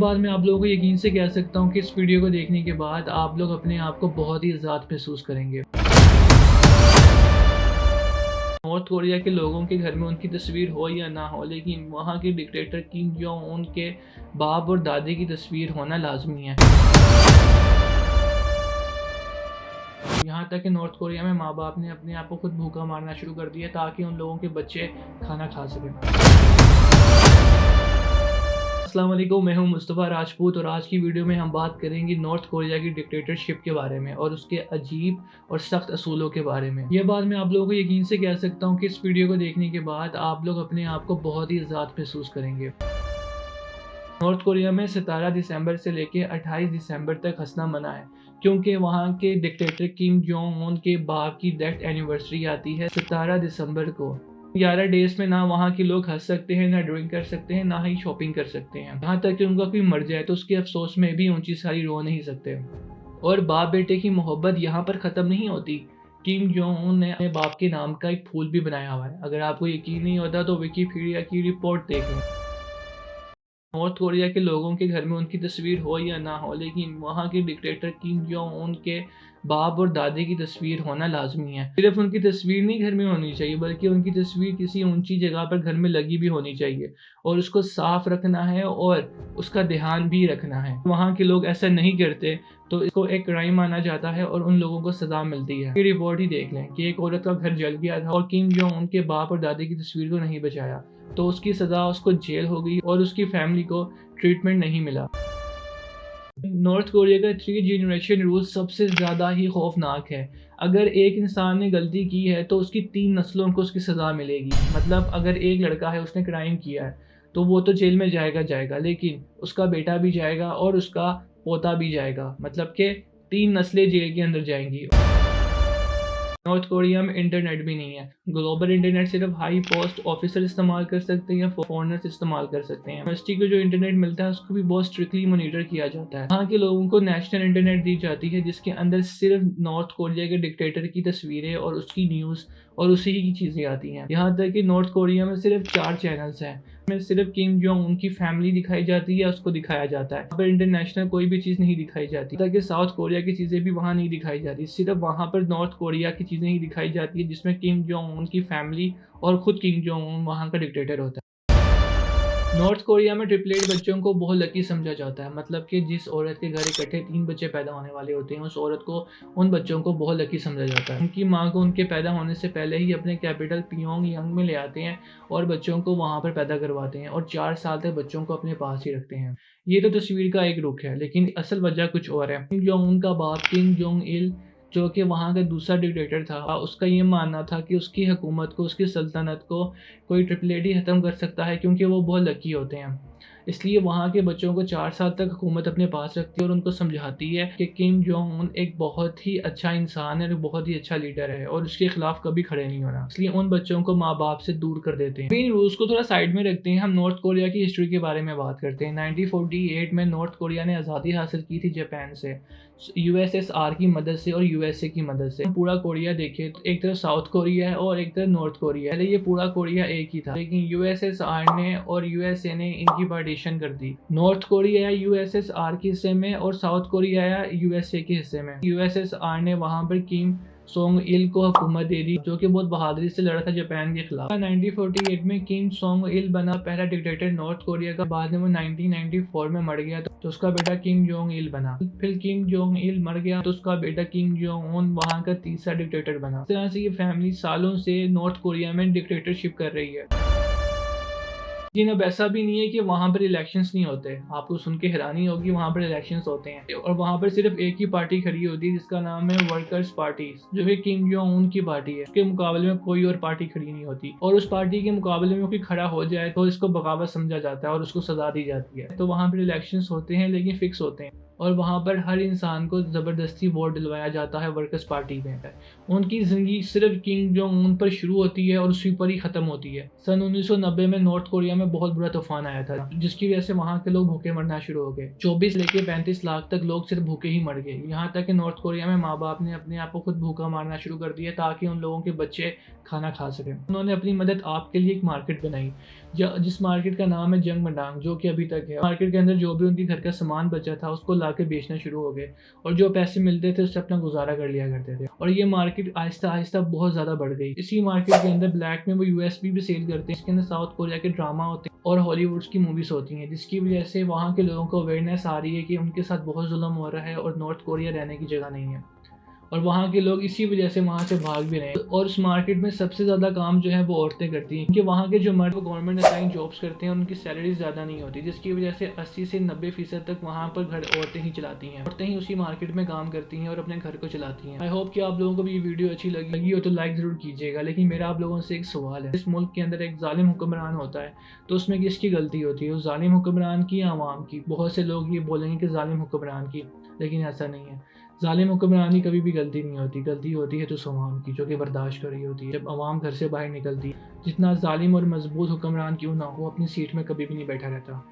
बात मैं आप लोगों को यकीन से कह सकता हूँ कि इस वीडियो को देखने के बाद आप लोग अपने आप को बहुत ही आज़ाद महसूस करेंगे। नॉर्थ कोरिया के लोगों के घर में उनकी तस्वीर हो या ना हो, लेकिन वहाँ के डिक्टेटर किम जोंग उन के बाप और दादी की तस्वीर होना लाजमी है। यहाँ तक कि नॉर्थ कोरिया में माँ बाप ने अपने आप को खुद भूखा मारना शुरू कर दिया ताकि उन लोगों के बच्चे खाना खा सकें। अस्सलाम वालेकुम, मैं हूं मुस्तफ़ा राजपूत और आज की वीडियो में हम बात करेंगे नॉर्थ कोरिया की डिक्टेटरशिप के बारे में और उसके अजीब और सख्त असूलों के बारे में। ये बात मैं आप लोगों को यकीन से कह सकता हूं कि इस वीडियो को देखने के बाद आप लोग अपने आप को बहुत ही आज़ाद महसूस करेंगे। नॉर्थ कोरिया में 17 दिसंबर से लेकर 28 दिसंबर तक हंसना मना है क्योंकि वहाँ के डिक्टेटर किम जोंग उन के बाप की डेथ एनिवर्सरी आती है 17 दिसंबर को। 11 डेज में ना वहाँ के लोग हंस सकते हैं, ना ड्राइंग कर सकते हैं, ना ही शॉपिंग कर सकते हैं। यहाँ तक कि उनका कोई मर जाए तो उसके अफसोस में भी ऊंची सारी रो नहीं सकते। और बाप बेटे की मोहब्बत यहाँ पर ख़त्म नहीं होती। किम जोंग उन ने अपने बाप के नाम का एक फूल भी बनाया हुआ है। अगर आपको यकीन नहीं होता तो विकिपीडिया की रिपोर्ट देख लें। नॉर्थ कोरिया के लोगों के घर में उनकी तस्वीर हो या ना हो, लेकिन वहाँ के डिक्टेटर किम जोंग उन के बाप और दादी की तस्वीर होना लाजमी है। सिर्फ उनकी तस्वीर नहीं घर में होनी चाहिए, बल्कि उनकी तस्वीर किसी ऊंची जगह पर घर में लगी भी होनी चाहिए और उसको साफ रखना है और उसका ध्यान भी रखना है। वहाँ के लोग ऐसा नहीं करते तो इसको एक क्राइम माना जाता है और उन लोगों को सजा मिलती है। ये रिपोर्ट ही देख लें कि एक औरत का घर जल गया था और किम जोंग उनके बाप और दादी की तस्वीर को नहीं बचाया तो उसकी सज़ा उसको जेल हो गई और उसकी फैमिली को ट्रीटमेंट नहीं मिला। नॉर्थ कोरिया का 3 जनरेशन रूल सबसे ज़्यादा ही खौफनाक है। अगर एक इंसान ने गलती की है तो उसकी 3 नस्लों को उसकी सज़ा मिलेगी। मतलब अगर एक लड़का है, उसने क्राइम किया है तो वो तो जेल में जाएगा, लेकिन उसका बेटा भी जाएगा और उसका पोता भी जाएगा। मतलब कि 3 नस्लें जेल के अंदर जाएंगी। नॉर्थ कोरिया में इंटरनेट भी नहीं है। ग्लोबल इंटरनेट सिर्फ हाई पोस्ट ऑफिसर इस्तेमाल कर सकते हैं या फॉरेनर्स इस्तेमाल कर सकते हैं। यूनिवर्सिटी को जो इंटरनेट मिलता है उसको भी बहुत स्ट्रिक्टली मॉनिटर किया जाता है। यहाँ के लोगों को नेशनल इंटरनेट दी जाती है जिसके अंदर सिर्फ नॉर्थ कोरिया के डिक्टेटर की तस्वीरें और उसकी न्यूज़ और उसी की चीज़ें आती हैं। यहाँ तक कि नॉर्थ कोरिया में सिर्फ 4 चैनल्स हैं में सिर्फ किम जोंग उनकी फैमिली दिखाई जाती है, उसको दिखाया जाता है। पर इंटरनेशनल कोई भी चीज़ नहीं दिखाई जाती, ताकि साउथ कोरिया की चीज़ें भी वहाँ नहीं दिखाई जाती। सिर्फ वहाँ पर नॉर्थ कोरिया की चीज़ें ही दिखाई जाती है जिसमें किम जोंग उनकी फैमिली और खुद किम जोंग उन वहाँ का डिक्टेटर होता है। नॉर्थ कोरिया में ट्रिपलेट बच्चों को बहुत लकी समझा जाता है। मतलब कि जिस औरत के घर इकट्ठे 3 बच्चे पैदा होने वाले होते हैं उस औरत को, उन बच्चों को बहुत लकी समझा जाता है। उनकी माँ को उनके पैदा होने से पहले ही अपने कैपिटल पियोंगयांग में ले आते हैं और बच्चों को वहाँ पर पैदा करवाते हैं और 4 साल तक बच्चों को अपने पास ही रखते हैं। ये तो तस्वीर का एक रुख है, लेकिन असल वजह कुछ और है। किम जोंग उन का बाप किम जोंग इल, जो कि वहाँ का दूसरा डिक्टेटर था, उसका ये मानना था कि उसकी हुकूमत को, उसकी सल्तनत को कोई ट्रिपलेट ही ख़त्म कर सकता है क्योंकि वो बहुत लकी होते हैं। इसलिए वहाँ के बच्चों को 4 साल तक हुकूमत अपने पास रखती है और उनको समझाती है कि किम जोंग उन एक बहुत ही अच्छा इंसान है और बहुत ही अच्छा लीडर है और उसके खिलाफ कभी खड़े नहीं होना। इसलिए उन बच्चों को माँ बाप से दूर कर देते हैं। इन रूल्स को थोड़ा साइड में रखते हैं, हम नॉर्थ कोरिया की हिस्ट्री के बारे में बात करते हैं। 1948 में नॉर्थ कोरिया ने आज़ादी हासिल की थी जापान से, यूएसएसआर की मदद से और यूएसए की मदद से। पूरा कोरिया देखे तो एक तरफ साउथ कोरिया है और एक तरफ नॉर्थ कोरिया है। पहले ये पूरा कोरिया एक ही था, लेकिन यूएसएसआर ने और यूएसए ने इनकी पार्टीशन कर दी। नॉर्थ कोरिया यूएसएसआर के हिस्से में और साउथ कोरिया यूएसए के हिस्से में। यूएसएसआर ने वहां पर किम सोंग इल को हुकूमत दे दी, जो कि बहुत बहादुरी से लड़ा था जापान के खिलाफ। 1948 में किम सोंग इल बना पहला डिक्टेटर नॉर्थ कोरिया का। बाद में वो 1994 में मर गया तो उसका बेटा किम जोंग इल बना। फिर किम जोंग इल मर गया तो उसका बेटा किम जोंग उन वहाँ का तीसरा डिक्टेटर बना। इस तरह से ये फैमिली सालों से नॉर्थ कोरिया में डिक्टेटरशिप कर रही है। लेकिन अब ऐसा भी नहीं है कि वहाँ पर इलेक्शंस नहीं होते। आपको सुन के हैरानी होगी, वहाँ पर इलेक्शंस होते हैं और वहाँ पर सिर्फ एक ही पार्टी खड़ी होती है जिसका नाम है वर्कर्स पार्टी, जो कि किम जोंग उन की पार्टी है। उसके मुकाबले में कोई और पार्टी खड़ी नहीं होती और उस पार्टी के मुकाबले में कोई खड़ा हो जाए तो इसको बगावत समझा जाता है और उसको सजा दी जाती है। तो वहाँ पर इलेक्शंस होते हैं लेकिन फिक्स होते हैं और वहाँ पर हर इंसान को ज़बरदस्ती वोट दिलवाया जाता है वर्कर्स पार्टी में। उनकी ज़िंदगी सिर्फ किंग जोंग उन पर शुरू होती है और उसी पर ही ख़त्म होती है। सन 1990 में नॉर्थ कोरिया में बहुत बुरा तूफान आया था, जिसकी वजह से वहाँ के लोग भूखे मरना शुरू हो गए। 24 लेके 35 लाख तक लोग सिर्फ भूखे ही मर गए। यहाँ तक कि नॉर्थ कोरिया में माँ बाप ने अपने आप को खुद भूखा मारना शुरू कर दिया ताकि उन लोगों के बच्चे खाना खा सकें। उन्होंने अपनी मदद आपके लिए एक मार्केट बनाई, जिस मार्केट का नाम है जंगमडांग, जो कि अभी तक है। मार्केट के अंदर जो भी उनके घर का सामान बचा था उसको लाके बेचना शुरू हो गए और जो पैसे मिलते थे उससे अपना गुजारा कर लिया करते थे। और ये मार्केट आहिस्ता आहिस्ता बहुत ज़्यादा बढ़ गई। इसी मार्केट के अंदर ब्लैक में वो यूएसबी भी सेल करते हैं। इसके अंदर साउथ कोरिया के ड्रामा होते हैं और हॉलीवुड्स की मूवीज होती हैं, जिसकी वजह से वहाँ के लोगों को अवेयरनेस आ रही है कि उनके साथ बहुत जुल्म हो रहा है और नॉर्थ कोरिया रहने की जगह नहीं है। और वहाँ के लोग इसी वजह से वहाँ से भाग भी रहे हैं। और उस मार्केट में सबसे ज़्यादा काम जो है वो औरतें करती हैं, क्योंकि वहाँ के जो मर्द वो गवर्नमेंट असाइन जॉब्स करते हैं और उनकी सैलरी ज़्यादा नहीं होती, जिसकी वजह से 80 से 90% तक वहाँ पर घर औरतें ही चलाती हैं। औरतें ही उसी मार्केट में काम करती हैं और अपने घर को चलाती हैं। आई होप कि आप लोगों को भी ये वीडियो अच्छी लगी हो तो लाइक ज़रूर कीजिएगा। लेकिन मेरा आप लोगों से एक सवाल है, इस मुल्क के अंदर एक जालिम हुक्मरान होता है तो उसमें किसकी गलती होती है, उस जालिम हुक्मरान की या आवाम की? बहुत से लोग ये बोलेंगे कि जालिम हुक्मरान की, लेकिन ऐसा नहीं है। ज़ालिम हुक्मरान की कभी भी गलती नहीं होती, गलती होती है तो उस अवाम की, जो कि बर्दाश्त कर रही होती है। जब अवाम घर से बाहर निकलती, जितना ज़ालिम और मजबूत हुक्मरान क्यों ना हो, वो अपनी सीट में कभी भी नहीं बैठा रहता।